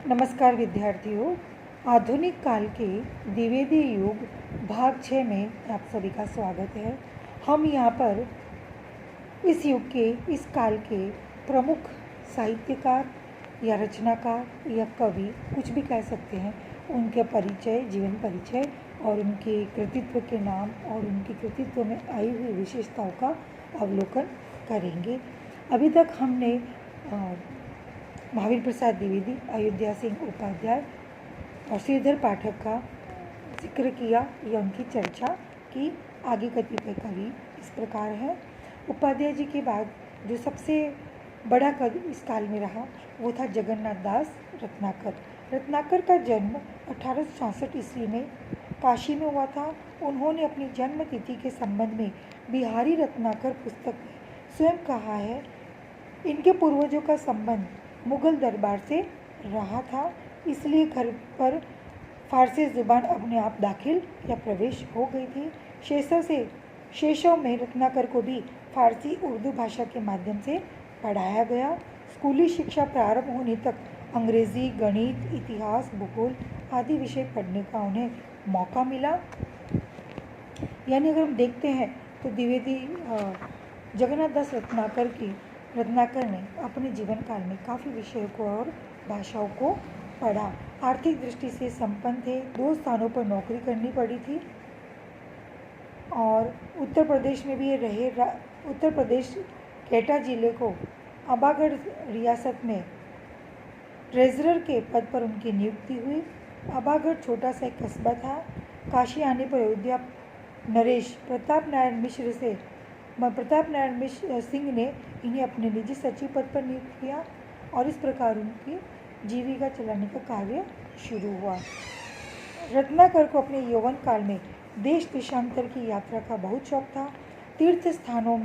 नमस्कार विद्यार्थियों। आधुनिक काल के द्विवेदी युग भाग 6 में आप सभी का स्वागत है। हम यहाँ पर इस युग के, इस काल के प्रमुख साहित्यकार या रचनाकार या कवि, कुछ भी कह सकते हैं, उनके परिचय, जीवन परिचय और उनके कृतित्व के नाम और उनके कृतित्व में आई हुई विशेषताओं का अवलोकन करेंगे। अभी तक हमने महावीर प्रसाद द्विवेदी, अयोध्या सिंह उपाध्याय और श्रीधर पाठक का जिक्र किया या उनकी चर्चा की। आगे कतिपय कवि इस प्रकार हैं। उपाध्याय जी के बाद जो सबसे बड़ा कवि इस काल में रहा वो था जगन्नाथ दास रत्नाकर। रत्नाकर का जन्म 1866 ईस्वी में काशी में हुआ था। उन्होंने अपनी जन्म तिथि के संबंध में बिहारी रत्नाकर पुस्तक में स्वयं कहा है, इनके पूर्वजों का संबंध मुगल दरबार से रहा था, इसलिए घर पर फारसी ज़ुबान अपने आप दाखिल या प्रवेश हो गई थी। शेषों में रत्नाकर को भी फारसी उर्दू भाषा के माध्यम से पढ़ाया गया। स्कूली शिक्षा प्रारंभ होने तक अंग्रेज़ी, गणित, इतिहास, भूगोल आदि विषय पढ़ने का उन्हें मौका मिला। यानी अगर हम देखते हैं तो द्विवेदी जगन्नाथ दास रत्नाकर ने अपने जीवन काल में काफ़ी विषयों को और भाषाओं को पढ़ा। आर्थिक दृष्टि से संपन्न थे। 2 स्थानों पर नौकरी करनी पड़ी थी और उत्तर प्रदेश में भी ये रहे। उत्तर प्रदेश एटा जिले को अबागढ़ रियासत में ट्रेजरर के पद पर उनकी नियुक्ति हुई। अबागढ़ छोटा सा एक कस्बा था। काशी आने पर अयोध्या नरेश प्रताप नारायण सिंह ने इन्हें अपने निजी सचिव पद पर नियुक्त किया और इस प्रकार उनकी जीविका चलाने का कार्य शुरू हुआ। रत्नाकर को अपने यौवन काल में देश देशांतर की यात्रा का बहुत शौक था। तीर्थ स्थानों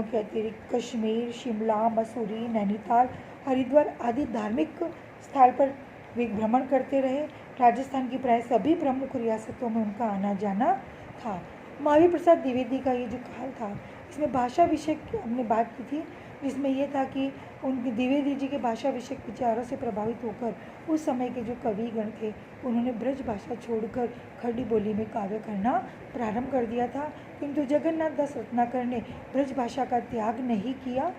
के अतिरिक्त कश्मीर, शिमला, मसूरी, नैनीताल, हरिद्वार आदि धार्मिक स्थल पर वे भ्रमण करते रहे। राजस्थान की प्राय सभी प्रमुख रियासतों में उनका आना जाना था। महावीर प्रसाद द्विवेदी का ये जो काल था, इसमें भाषा विषय की हमने बात की थी, जिसमें यह था कि उनके द्विवेदी जी के भाषा विषयक विचारों से प्रभावित होकर उस समय के जो कविगण थे उन्होंने ब्रज भाषा छोड़कर खड़ी बोली में काव्य करना प्रारंभ कर दिया था। किंतु जगन्नाथ दास रत्नाकर ने ब्रज भाषा का त्याग नहीं किया,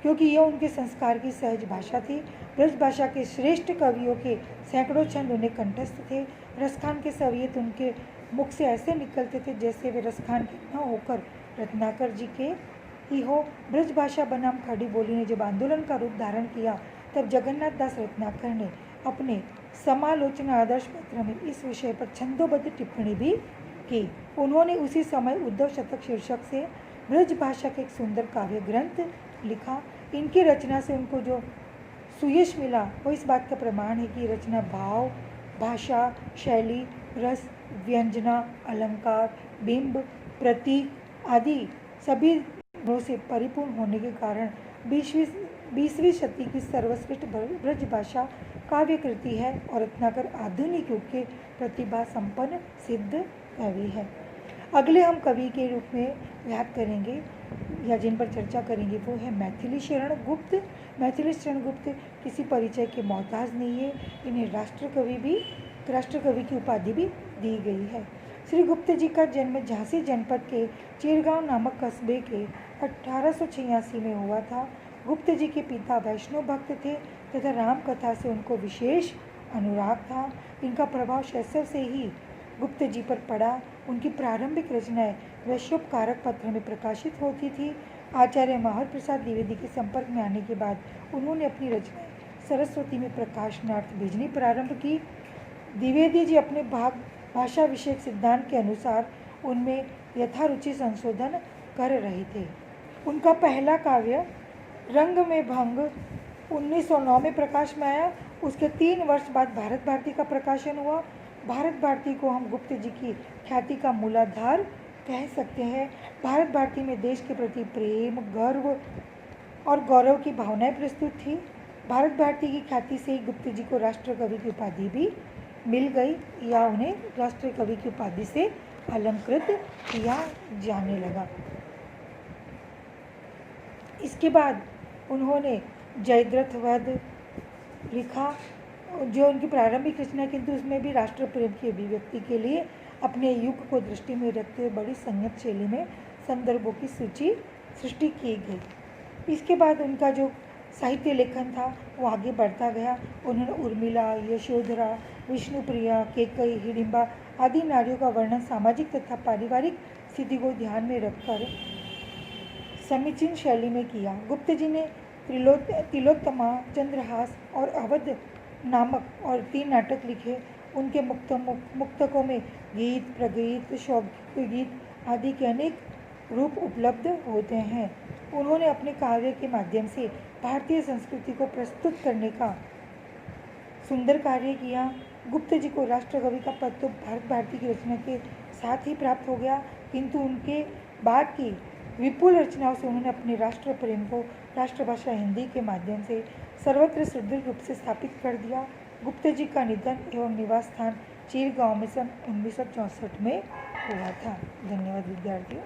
क्योंकि यह उनके संस्कार की सहज भाषा थी। ब्रज भाषा के श्रेष्ठ कवियों के सैकड़ों छंद उन्हें कंठस्थ थे। रसखान के सवियत उनके मुख से ऐसे निकलते थे जैसे वे रसखान के न होकर रत्नाकर जी के ही हो। ब्रज भाषा बनाम खड़ी बोली ने जब आंदोलन का रूप धारण किया, तब जगन्नाथ दास रत्नाकर ने अपने समालोचना आदर्श पत्र में इस विषय पर छंदोबद्ध टिप्पणी भी की। उन्होंने उसी समय उद्धव शतक शीर्षक से ब्रज भाषा का एक सुंदर काव्य ग्रंथ लिखा। इनकी रचना से उनको जो सुयश मिला वो इस बात का प्रमाण है कि रचना भाव, भाषा, शैली, रस, व्यंजना, अलंकार, बिंब, प्रतीक आदि सभी गुणों से परिपूर्ण होने के कारण 20वीं शती की सर्वश्रेष्ठ ब्रज भाषा काव्य कृति है और रत्नाकर आधुनिक युग के प्रतिभा संपन्न सिद्ध कवि है। अगले हम कवि के रूप में याद करेंगे या जिन पर चर्चा करेंगे वो है मैथिली शरण गुप्त। मैथिली शरण गुप्त किसी परिचय के मोहताज नहीं है। इन्हें राष्ट्रकवि की उपाधि भी दी गई है। श्री गुप्त जी का जन्म झांसी जनपद के चिरगांव नामक कस्बे के 1886 में हुआ था। गुप्त जी के पिता वैष्णव भक्त थे तथा राम कथा से उनको विशेष अनुराग था। इनका प्रभाव शैशव से ही गुप्त जी पर पड़ा। उनकी प्रारंभिक रचनाएं वैश्योपकारक पत्र में प्रकाशित होती थी। आचार्य महावीर प्रसाद द्विवेदी के संपर्क में आने के बाद उन्होंने अपनी रचनाएं सरस्वती में प्रकाशनार्थ भेजनी प्रारंभ की। द्विवेदी जी अपने भाषा विषयक सिद्धांत के अनुसार उनमें यथारुचि संशोधन कर रहे थे। उनका पहला काव्य रंग में भंग 1909 में प्रकाश में आया। उसके 3 वर्ष बाद भारत भारती का प्रकाशन हुआ। भारत भारती को हम गुप्त जी की ख्याति का मूलाधार कह सकते हैं। भारत भारती में देश के प्रति प्रेम, गर्व और गौरव की भावनाएं प्रस्तुत थी। भारत भारती की ख्याति से ही गुप्त जी को राष्ट्रकवि की उपाधि भी मिल गई या उन्हें राष्ट्रकवि की उपाधि से अलंकृत किया जाने लगा। इसके बाद उन्होंने जयद्रथ वध, लिखा जो उनकी प्रारंभिक रचना, किंतु उसमें भी राष्ट्र प्रेम की अभिव्यक्ति के लिए अपने युग को दृष्टि में रखते हुए बड़ी संयत शैली में संदर्भों की सूची सृष्टि की गई। इसके बाद उनका जो साहित्य लेखन था वो आगे बढ़ता गया। उन्होंने उर्मिला, यशोधरा, विष्णुप्रिया, केकई, हिडिंबा आदि नारियों का वर्णन सामाजिक तथा पारिवारिक स्थिति को ध्यान में रखकर समीचीन शैली में किया। गुप्त जी ने तिलोत्तमा, चंद्रहास और अवध नामक और 3 नाटक लिखे। उनके मुक्तकों में गीत, प्रगीत, शौकिक गीत आदि के अनेक रूप उपलब्ध होते हैं। उन्होंने अपने काव्य के माध्यम से भारतीय संस्कृति को प्रस्तुत करने का सुंदर कार्य किया। गुप्त जी को राष्ट्रकवि का पद तो भारत भारती की रचना के साथ ही प्राप्त हो गया, किंतु उनके बाद की विपुल रचनाओं से उन्होंने अपने राष्ट्र प्रेम को राष्ट्रभाषा हिंदी के माध्यम से सर्वत्र सुदृढ़ रूप से स्थापित कर दिया। गुप्त जी का निधन एवं निवास स्थान चीरगांव में सन 1964 में हुआ था। धन्यवाद विद्यार्थियों।